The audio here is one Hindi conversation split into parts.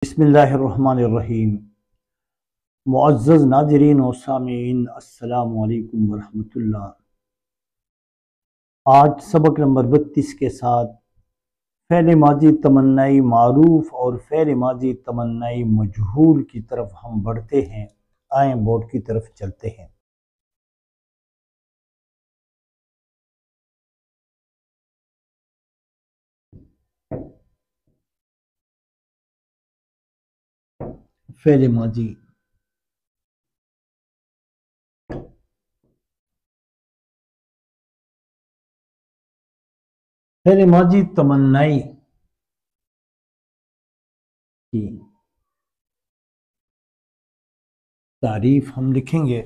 बिस्मिल्लाहिर्रहमानिर्रहीम। मुअज़्ज़ज़ नाज़रीन व सामीईन, अस्सलामु अलैकुम व रहमतुल्लाह। आज सबक नंबर 32 के साथ फ़ेल माज़ी तमन्नाई मारूफ और फ़ेल माज़ी तमन्नाई मजहूल की तरफ हम बढ़ते हैं। आए बोर्ड की तरफ चलते हैं। फ़ेल माज़ी, फ़ेल माज़ी तमन्नाई की तारीफ हम लिखेंगे।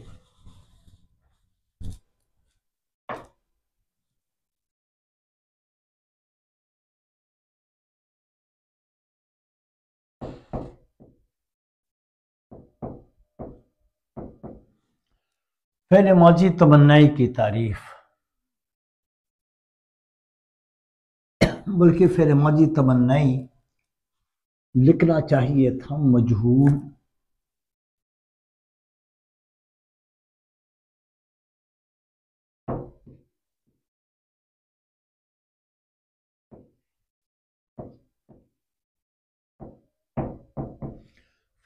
फ़ेल माज़ी तमन्नाई की तारीफ, बल्कि फ़ेल माज़ी तमन्नाई लिखना चाहिए था मजहूल।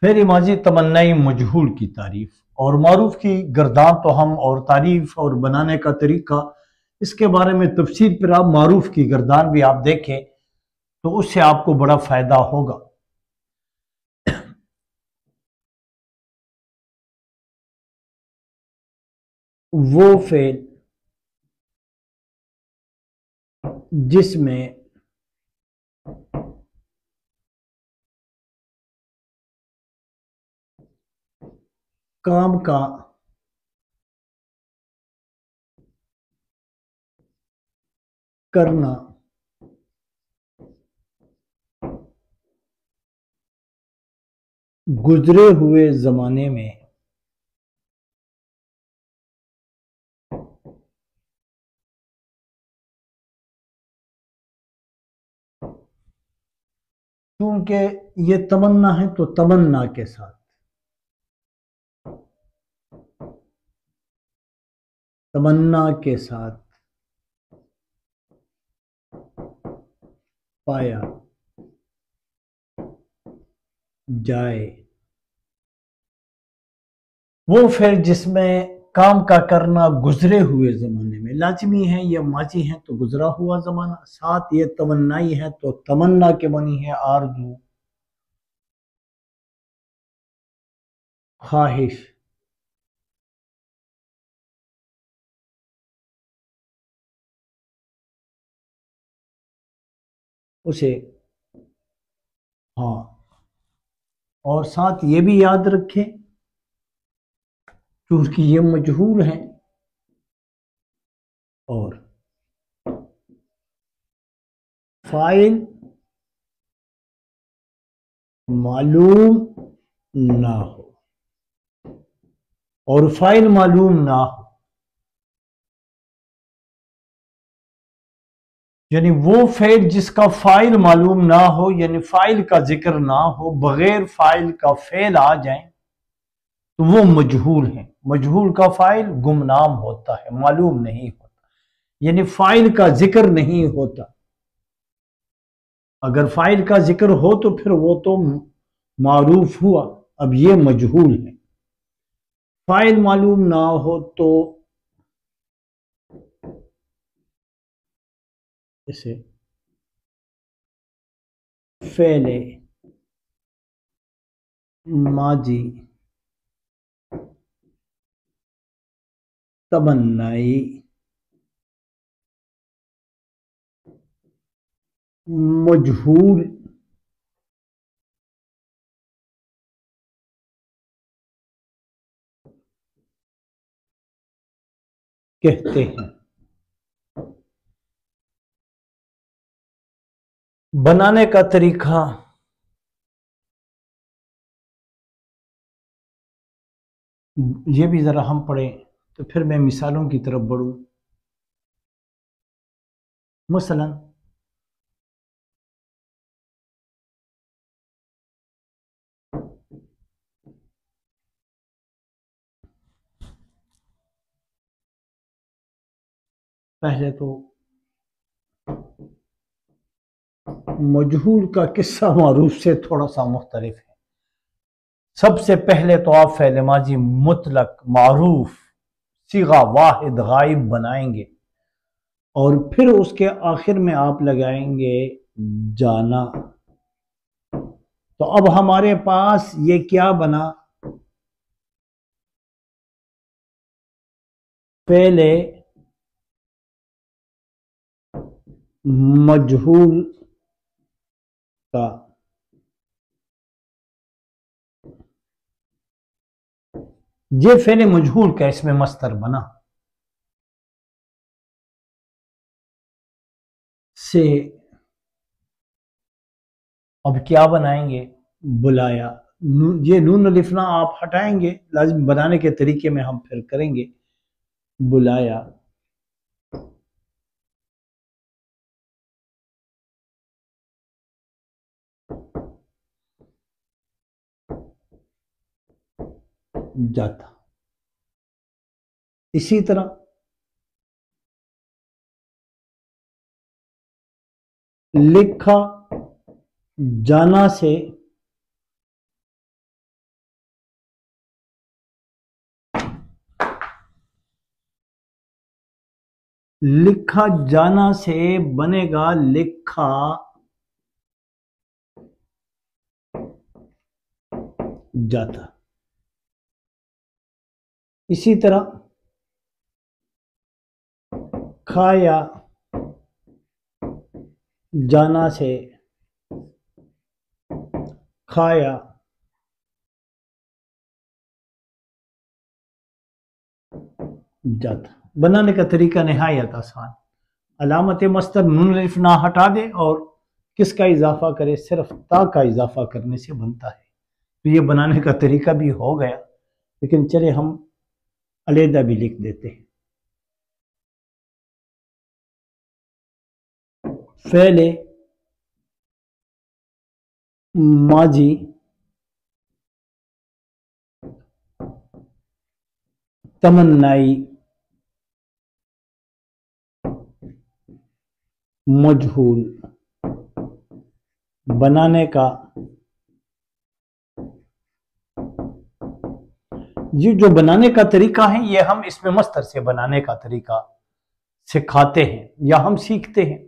फ़ेल माज़ी तमन्नाई मजहूल की तारीफ और मारूफ की गर्दान तो हम, और तारीफ और बनाने का तरीका, इसके बारे में तफसीर पर आप मारूफ की गर्दान भी आप देखें तो उससे आपको बड़ा फायदा होगा। वो फेल जिसमें काम का करना गुजरे हुए जमाने में क्योंकि ये तमन्ना है तो तमन्ना के साथ, तमन्ना के साथ पाया जाए। वो फिर जिसमें काम का करना गुजरे हुए ज़माने में लाजमी है, या माजी है तो गुजरा हुआ ज़माना, साथ ये तमन्नाई है तो तमन्ना के बनी है आरज़ू, ख्वाहिश। उसे, हाँ, और साथ ये भी याद रखें क्योंकि ये मजहूल हैं और फाइल मालूम ना हो, और फाइल मालूम ना हो यानी वो फेल जिसका फाइल मालूम ना हो, यानी फाइल का जिक्र ना हो, बगैर फाइल का फेल आ जाए तो वो मजहूल है। मजहूल का फाइल गुमनाम होता है, मालूम नहीं होता, यानी फाइल का जिक्र नहीं होता। अगर फाइल का जिक्र हो तो फिर वो तो मारूफ हुआ, अब ये मजहूल है। फाइल मालूम ना हो तो इसे फेले माजी तमन्नाई मजहूल कहते हैं। बनाने का तरीका, ये भी ज़रा हम पढ़ें तो फिर मैं मिसालों की तरफ बढ़ूँ। मसलन पहले तो मजहूल का किस्सा मारूफ से थोड़ा सा मुख्तलिफ है। सबसे पहले तो आप फ़ेल माजी मुतलक मारूफ सीगा वाहिद गायब बनाएंगे और फिर उसके आखिर में आप लगाएंगे जाना। तो अब हमारे पास ये क्या बना, पहले मजहूल का ये फेले मजहूल का इसमें मस्तर बना से अब क्या बनाएंगे, बुलाया। ये नून अलिफना आप हटाएंगे, लाजिम बनाने के तरीके में हम फिर करेंगे। बुलाया, जाता। इसी तरह लिखा जाना से लिखा जाना से बनेगा लिखा जाता। इसी तरह खाया जाना से खाया जाता। बनाने का तरीका नहायत आसान। अलामत मस्तर नून अलिफ ना हटा दे और किसका इजाफा करे, सिर्फ ता का इजाफा करने से बनता है। तो ये बनाने का तरीका भी हो गया, लेकिन चले हम अलहदा भी लिख देते हैं। फेले माजी तमन्नाई मजहूल बनाने का ये जो बनाने का तरीका है ये हम इसमें मस्तर से बनाने का तरीका सिखाते हैं या हम सीखते हैं।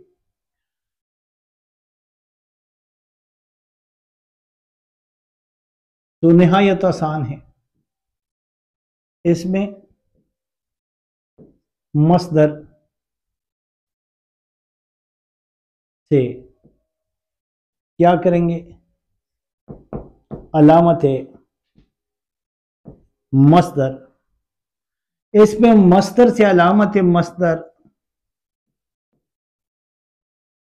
तो निहायत आसान है। इसमें मस्दर से क्या करेंगे, अलामत मस्दर, इसमें मस्दर से अलामत मस्दर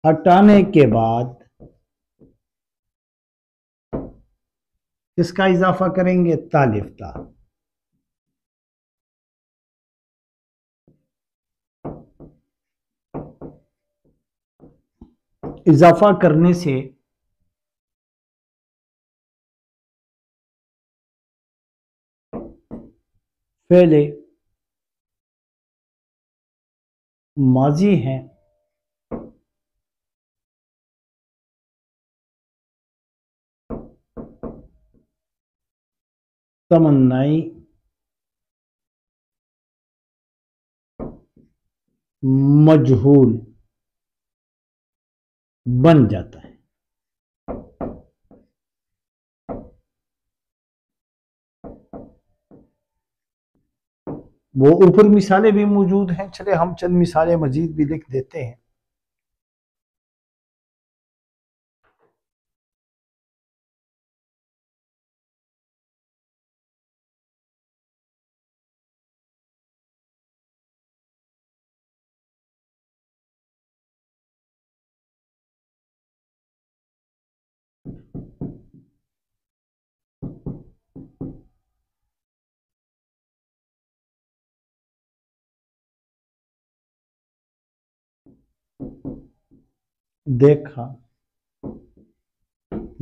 हटाने के बाद किसका इजाफा करेंगे, तालिफ ता। इजाफा करने से पहले माजी हैं तमन्नाई मजहूल बन जाता है। वो ऊपर मिसालें भी मौजूद हैं, चले हम चंद मिसालें मजीद भी लिख देते हैं। देखा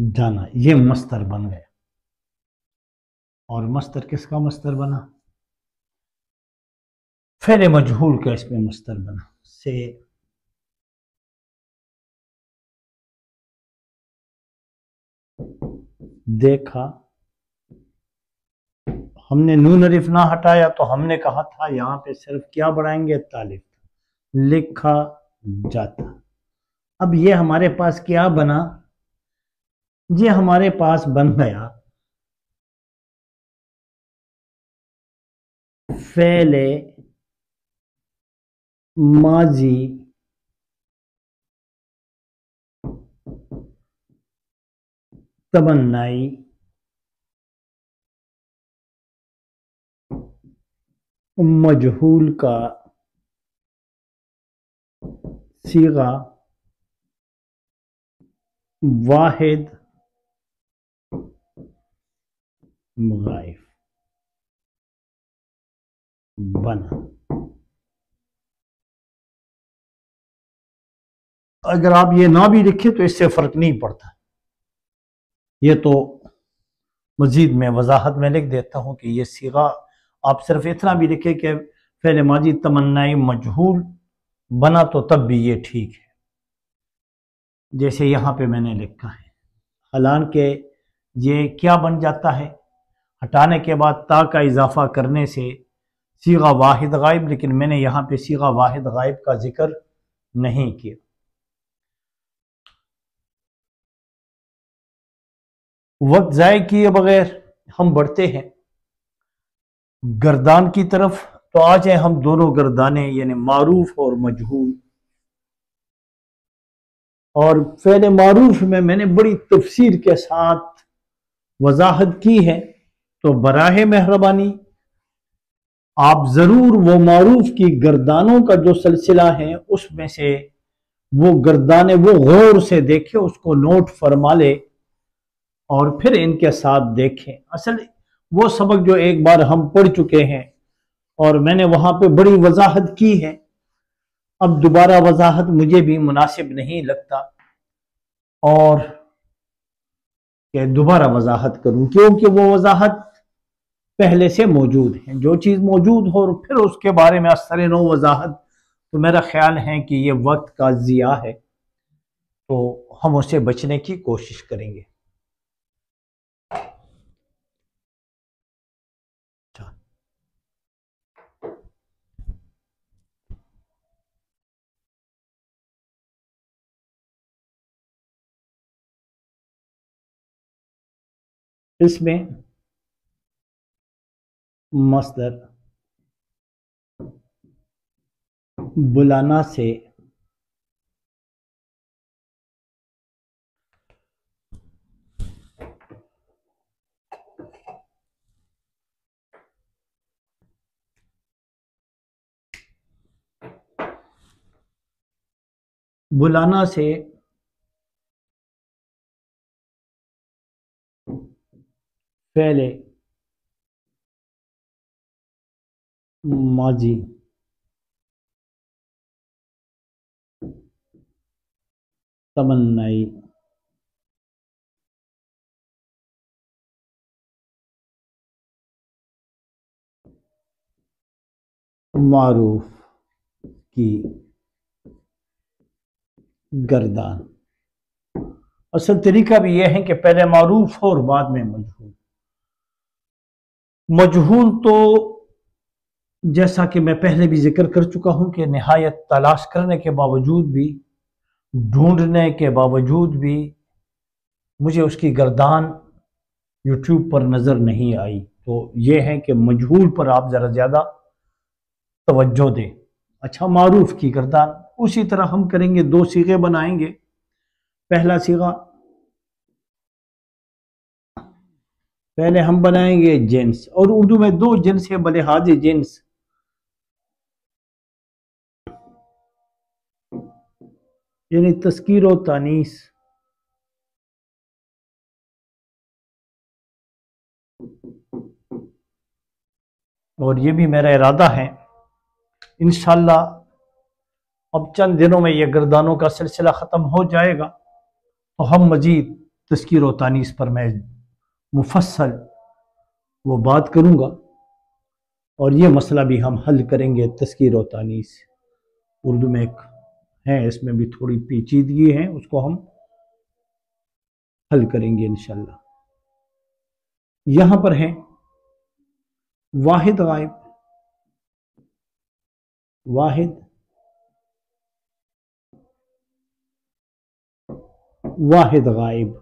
जाना ये मस्तर बन गया। और मस्तर किसका मस्तर बना, फेले मजहूल का इसमें मस्तर बना। से देखा, हमने नून अलिफ ना हटाया तो हमने कहा था यहां पे सिर्फ क्या बढ़ाएंगे, तालिफ, लिखा जाता। अब ये हमारे पास क्या बना, ये हमारे पास बन गया फेले माजी तमन्नाई मजहूल का सीगा वाहिद गायब बना। अगर आप ये ना भी लिखे तो इससे फर्क नहीं पड़ता। ये तो मजीद मैं वजाहत में लिख देता हूं कि ये सीगा आप सिर्फ इतना भी लिखे कि फेल माजी तमन्नाई मजहूल बना तो तब भी ये ठीक है, जैसे यहां पे मैंने लिखा है। हालांकि ये क्या बन जाता है, हटाने के बाद ता का इजाफा करने से सीगा वाहिद गायब, लेकिन मैंने यहां पे सीगा वाहिद गायब का जिक्र नहीं किया। वक्त ज़ाय किए बगैर हम बढ़ते हैं गर्दान की तरफ। तो आज है हम दोनों गर्दाने यानी मारूफ और मजहूल। और फेल मारूफ में मैंने बड़ी तफसीर के साथ वजाहत की है, तो बराहे मेहरबानी आप ज़रूर वो मारूफ की गर्दानों का जो सिलसिला है उसमें से वो गर्दाने वो गौर से देखे, उसको नोट फरमा ले और फिर इनके साथ देखें। असल वो सबक जो एक बार हम पढ़ चुके हैं और मैंने वहां पे बड़ी वजाहत की है, अब दोबारा वजाहत मुझे भी मुनासिब नहीं लगता और कि दोबारा वजाहत करूं, क्योंकि वो वजाहत पहले से मौजूद है। जो चीज़ मौजूद हो और फिर उसके बारे में असर नो वजाहत, तो मेरा ख्याल है कि ये वक्त का ज़िया है, तो हम उससे बचने की कोशिश करेंगे। इसमें मस्दर बुलाना से बुलाना से पहले माजी तमन्नाई मारूफ की गर्दान। असल तरीका भी यह है कि पहले मारूफ हो और बाद में मजहूल। मजहूल तो जैसा कि मैं पहले भी जिक्र कर चुका हूं कि निहायत तलाश करने के बावजूद भी, ढूंढने के बावजूद भी मुझे उसकी गर्दान यूट्यूब पर नज़र नहीं आई। तो यह है कि मजहूल पर आप ज़रा ज़्यादा तवज्जो दें। अच्छा, मारूफ की गर्दान उसी तरह हम करेंगे, दो सीगे बनाएंगे। पहला सीगा पहले हम बनाएंगे जिन्स, और उर्दू में दो जिन्स है, बलिहाज जिन्स। यानी तस्कीर और तानीस। और ये भी मेरा इरादा है इंशाल्लाह अब चंद दिनों में ये गर्दानों का सिलसिला ख़त्म हो जाएगा तो हम मजीद तस्कीर व तानीस पर मैं मुफस्सल वो बात करूँगा और ये मसला भी हम हल करेंगे तस्कीर व तानीस। उर्दू में एक है, इसमें भी थोड़ी पेचीदगी है, उसको हम हल करेंगे इंशाल्लाह। यहां पर है वाहिद गायब, वाहिद वाहिद गायब।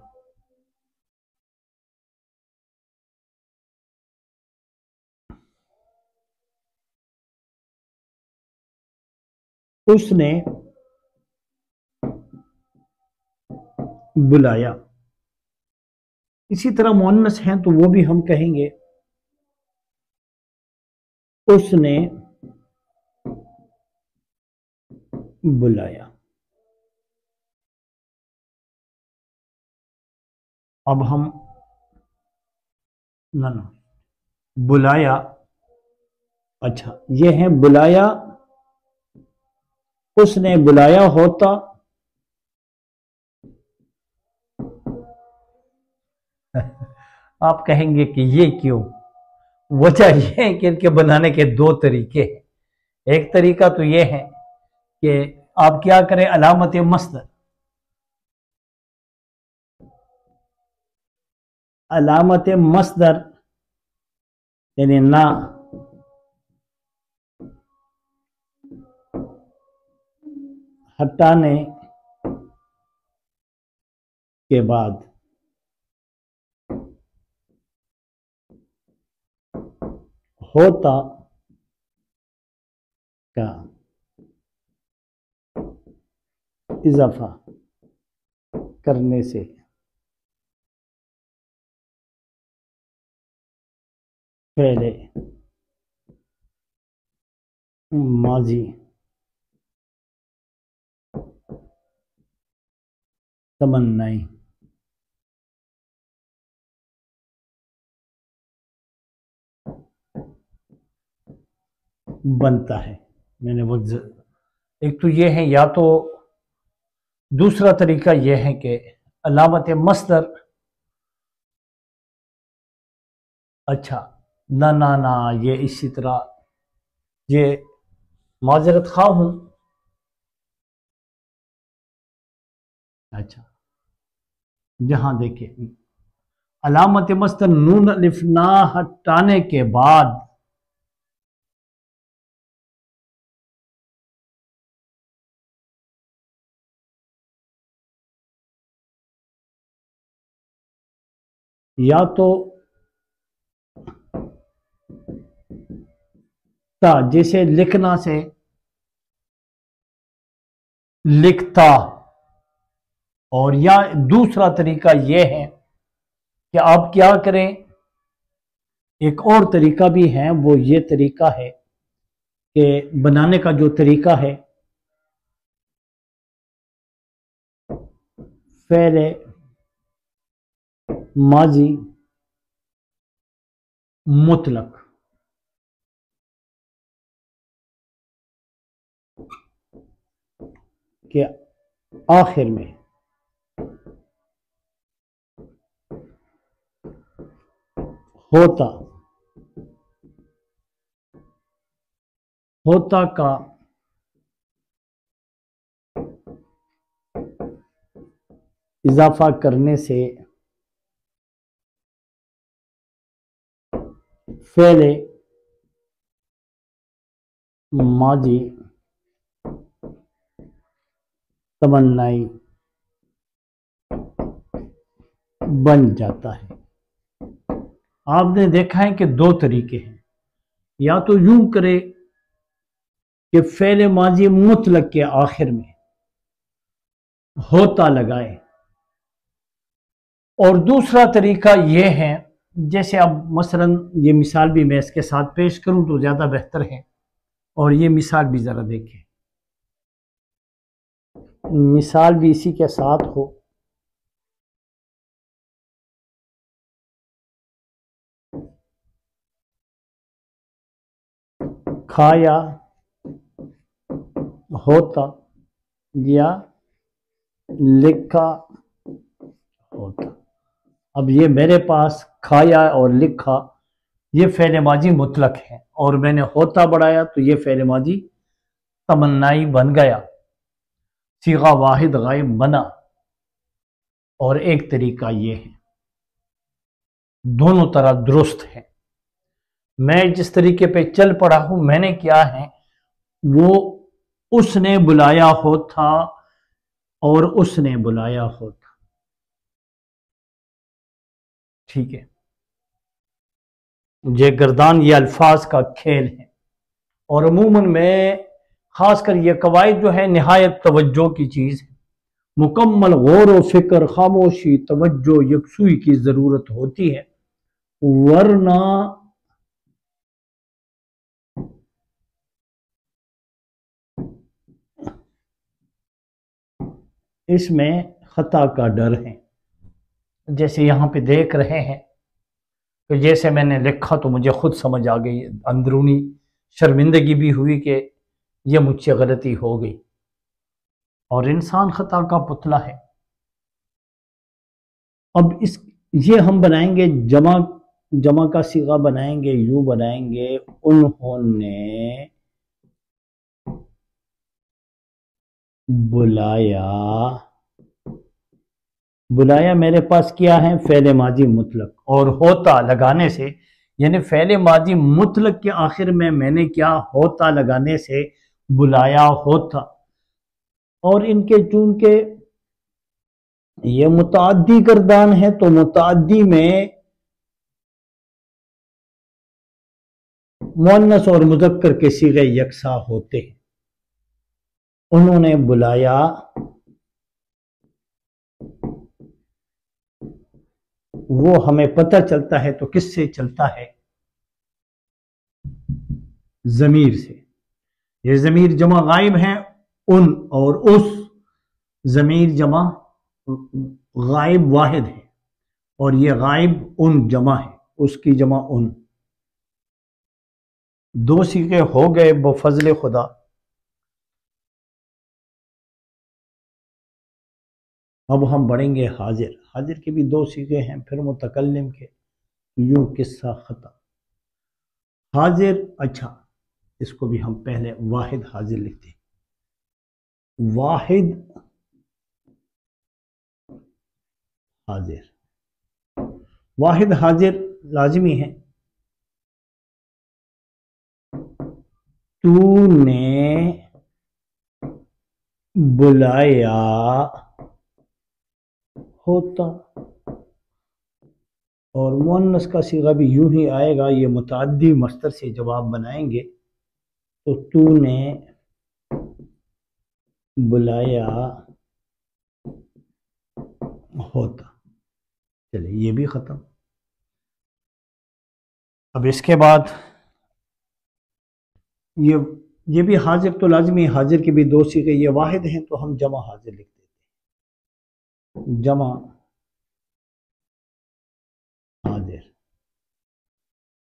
उसने बुलाया। इसी तरह मुअन्नस हैं तो वो भी हम कहेंगे उसने बुलाया। अब हम ना बुलाया, अच्छा ये है बुलाया, उसने बुलाया होता, आप कहेंगे कि ये क्यों? वजह यह है कि इनके बनाने के दो तरीके हैं। एक तरीका तो ये है कि आप क्या करें, अलामत मस्दर, अलामत मस्दर यानी ना हटाने के बाद होता का इजाफा करने से पहले माजी तमन्नाई बनता है। मैंने वो एक तो ये है, या तो दूसरा तरीका यह है कि अलामत मस्दर, अच्छा ना ये इसी तरह, ये माजरत खा हूं, अच्छा जहां देखिए अलामत मस्दर नून अलिफ ना हटाने के बाद या तो ता, जैसे लिखना से लिखता, और या दूसरा तरीका यह है कि आप क्या करें, एक और तरीका भी है, वो ये तरीका है कि बनाने का जो तरीका है, फेले माजी मुतलक, के आखिर में होता, होता का इजाफा करने से फेले माजी तमन्नाई बन जाता है। आपने देखा है कि दो तरीके हैं, या तो यूं करे कि फेले माजी मुतलक के आखिर में होता लगाए, और दूसरा तरीका यह है, जैसे अब मसलन ये मिसाल भी मैं इसके साथ पेश करूं तो ज़्यादा बेहतर है, और ये मिसाल भी ज़रा देखें, मिसाल भी इसी के साथ हो। खाया होता या लिखा होता। अब ये मेरे पास खाया और लिखा ये फ़ेल माजी मुतलक है, और मैंने होता बढ़ाया तो ये फ़ेल माजी तमन्नाई बन गया, सीगा वाहिद गायब बना। और एक तरीका ये है, दोनों तरह दुरुस्त है। मैं जिस तरीके पे चल पड़ा हूं, मैंने क्या है वो उसने बुलाया होता और उसने बुलाया होता। ठीक है, ये गर्दान, ये अल्फाज का खेल है। और अमूमन में खासकर ये कवायद जो है निहायत तवज्जो की चीज़ है। मुकम्मल गौर व फिक्र, खामोशी, तवज्जो, यकसुई की ज़रूरत होती है, वरना इसमें खता का डर है। जैसे यहाँ पे देख रहे हैं तो जैसे मैंने लिखा तो मुझे खुद समझ आ गई, अंदरूनी शर्मिंदगी भी हुई कि यह मुझसे गलती हो गई। और इंसान खता का पुतला है। अब इस ये हम बनाएंगे जमा, जमा का सीगा बनाएंगे, यूं बनाएंगे, उन्होंने बुलाया। बुलाया मेरे पास क्या है, फेले माजी मुतलक, और होता लगाने से, यानी फेले माजी मुतलक के आखिर में मैंने क्या, होता लगाने से बुलाया होता। और इनके चूंकि ये मुताद्दी गर्दान है तो मुताद्दी में मुअन्नस और मुज़क्कर के सीगे यकसा होते हैं। उन्होंने बुलाया, वो हमें पता चलता है तो किससे चलता है, जमीर से। ये जमीर जमा गायब है उन और उस, जमीर जमा गायब वाहिद है, और ये गायब उन जमा है, उसकी जमा उन। दो सीखे हो गए बफजल खुदा। अब हम बढ़ेंगे हाजिर। हाजिर के भी दो सीखे हैं, फिर मुतकल्लिम के। यूं किस्सा खता हाजिर। अच्छा, इसको भी हम पहले वाहिद हाजिर लिखते हैं। वाहिद हाजिर, वाहिद हाजिर लाजमी है। तूने बुलाया होता, और मुअन्नस का सीगा भी यूं ही आएगा। ये मुताद्दी मस्तर से जवाब बनाएंगे तो तूने बुलाया होता। चलिए, ये भी खत्म। अब इसके बाद ये भी हाजिर तो लाजमी, हाजिर के भी दो सीगे, ये वाहिद हैं तो हम जमा हाजिर लिख देते हैं। जमा हाजिर।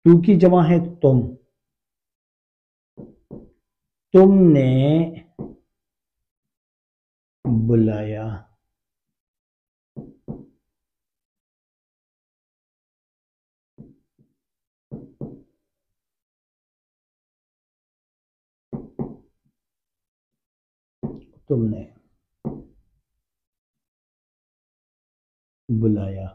तू की जमा है तुम, तुमने बुलाया। तुमने बुलाया।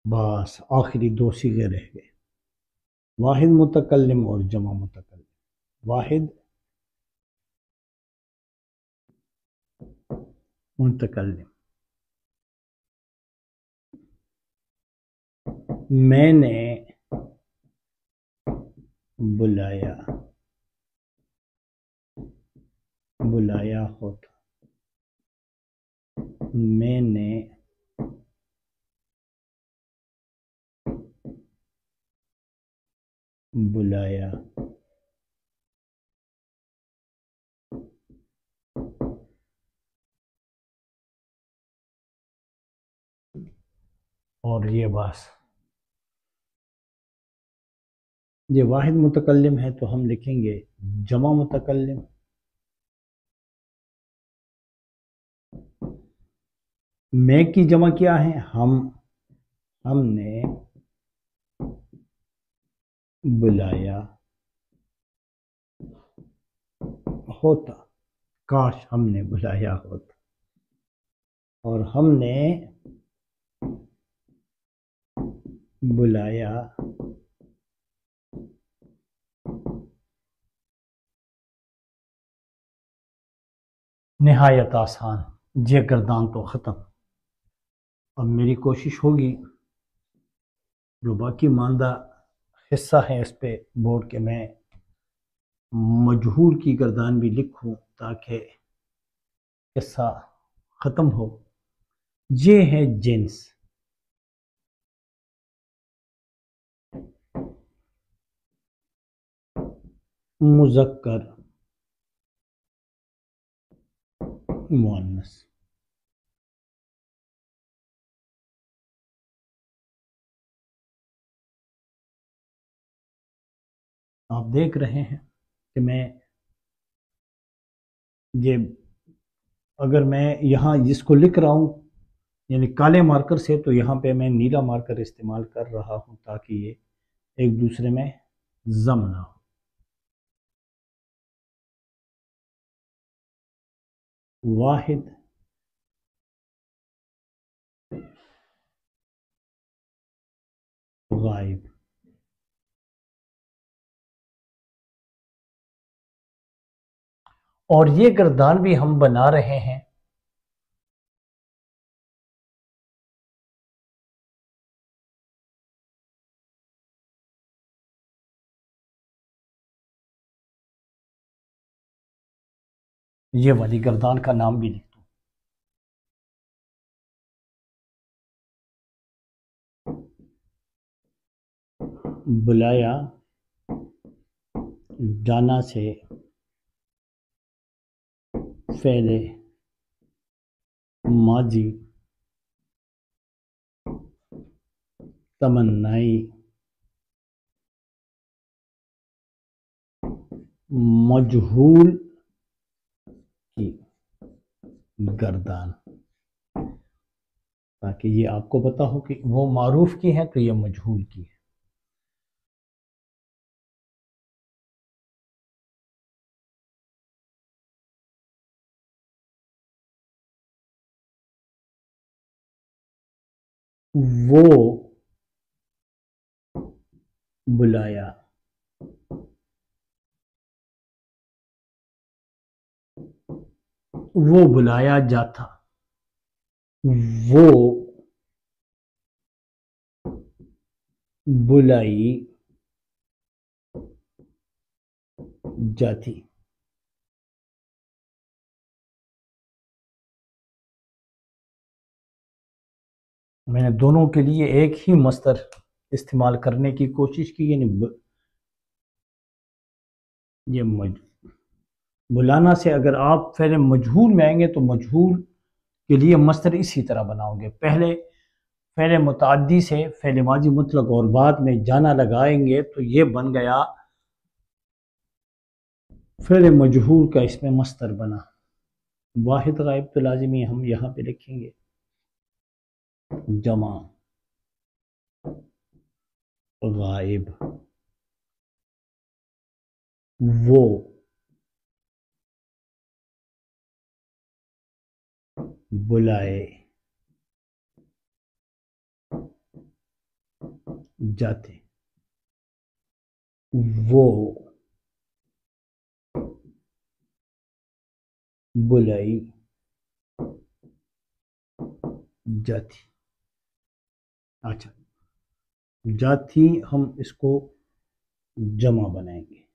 बस आखिरी दो सीगे रह गए, वाहिद मुतकल्लिम और जमा मुतकल्लिम। वाहिद मुतकल्लिम। मैंने बुलाया, बुलाया होता। मैंने बुलाया। और ये बस, ये वाहिद मुतकल्लिम है तो हम लिखेंगे जमा मुतकल्लिम। मैं की जमा क्या है? हमने बुलाया होता, काश हमने बुलाया होता। और हमने बुलाया निहायत आसान, ये गर्दान तो ख़त्म। अब मेरी कोशिश होगी जो बाकी मानदा हिस्सा है इस पे बोर्ड के मैं मजहूल की गर्दान भी लिखूं ताकि किस्सा ख़त्म हो। ये है जिन्स, मुज़क्कर मुअन्नस। आप देख रहे हैं कि मैं ये, अगर मैं यहाँ जिसको लिख रहा हूँ यानी काले मार्कर से, तो यहाँ पे मैं नीला मार्कर इस्तेमाल कर रहा हूँ ताकि ये एक दूसरे में जम ना हो। वाहिद गायब। और ये गर्दान भी हम बना रहे हैं ये वाली गर्दान का नाम भी लिख दूँ। बुलाया जाना से फेले माजी तमन्नाई मजहूल की गर्दान, ताकि ये आपको पता हो कि वो मारूफ की है तो ये मजहूल की है। वो बुलाया वो बुलाया जाता, वो बुलाई जाती। मैंने दोनों के लिए एक ही मस्तर इस्तेमाल करने की कोशिश की, यानी ये बुलाना से अगर आप फिर मजहूल में आएंगे तो मजहूल के लिए मस्तर इसी तरह बनाओगे। पहले फ़ेल मुतअद्दी से फ़ेल माजी मुतलक और बाद में जाना लगाएंगे तो ये बन गया फ़ेल मजहूल का, इसमें मस्तर बना। वाहिद गायब तो लाजिमी हम यहाँ पे लिखेंगे जमा गायब। वो बुलाए जाते, वो बुलाई जाती। अच्छा, जाती हम इसको जमा बनाएंगे।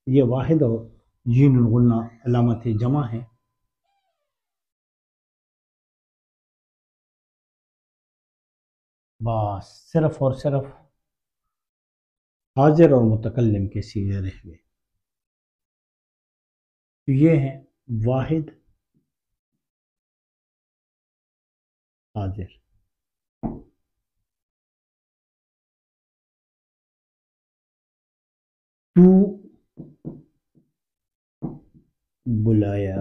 ये वाहिद और जीनुल गुन्ना अलामत जमा है। बस सिर्फ और सिर्फ हाजिर और मुतकल्लिम के सीगे रह गए। तो ये है वाहिद हाजिर, तू बुलाया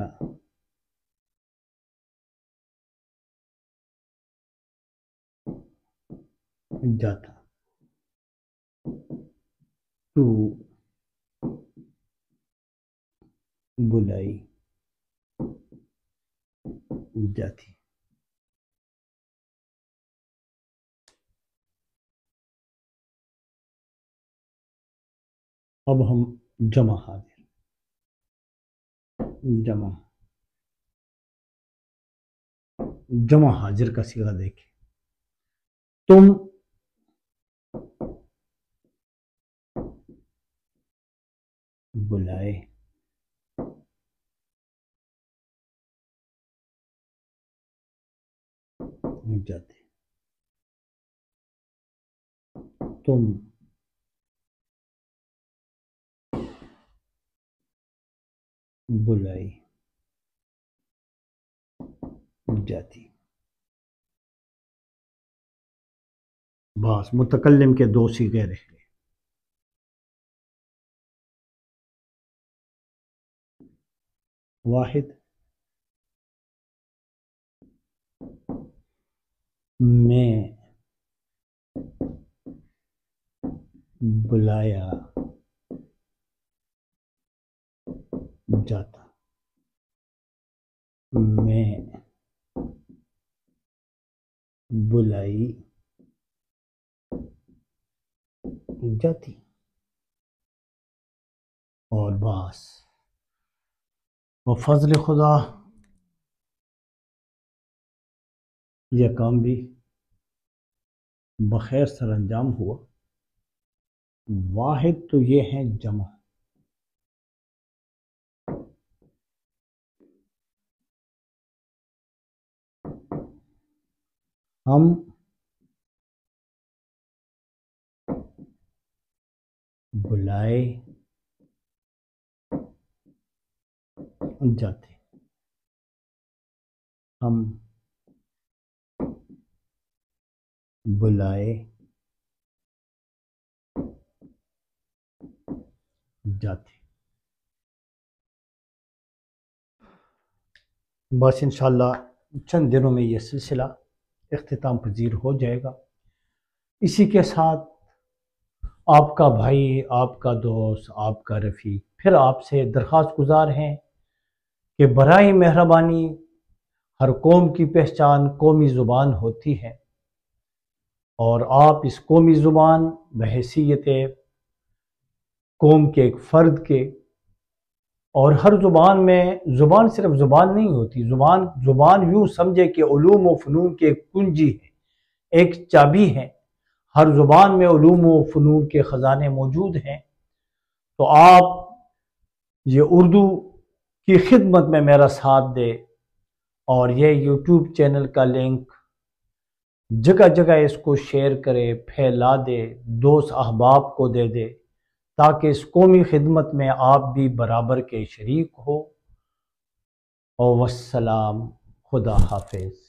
जाता, तू बुलाई जाती। अब हम जमा हाजिर, जमा जमा हाजिर का सीगा देखें। तुम बुलाए जाते, तुम बुलाई जाती। बस मुतकल्लिम के दो सीगे रह गए। वाहिद मैं बुलाया जाता, मैं बुलाई जाती। और बस वो फजल खुदा यह काम भी बखैर सर अंजाम हुआ। वाहिद तो ये है जमा, हम बुलाए जाते, हम बुलाए जाते। बस इंशाल्लाह चंद दिनों में यह सिलसिला इख्तिताम पजीर हो जाएगा। इसी के साथ आपका भाई, आपका दोस्त, आपका रफ़ीक फिर आपसे दरख्वास्त गुजार हैं कि बराए मेहरबानी हर कौम की पहचान कौमी ज़ुबान होती है और आप इस कौमी ज़ुबान बहैसियत कौम के एक फ़र्द के, और हर ज़ुबान में ज़ुबान सिर्फ ज़ुबान नहीं होती, ज़ुबान यूँ समझे कि उलूम व फ़नून की एक कुंजी है, एक चाबी है। हर ज़ुबान में उलूम व फ़नून के ख़जाने मौजूद हैं। तो आप ये उर्दू की खिदमत में मेरा साथ दे और ये यूट्यूब चैनल का लिंक जगह जगह इसको शेयर करे, फैला दे, दोस्त अहबाब को दे दे, ताकि इस कौमी खिदमत में आप भी बराबर के शरीक हो। और वस्सलाम, खुदा हाफिज़।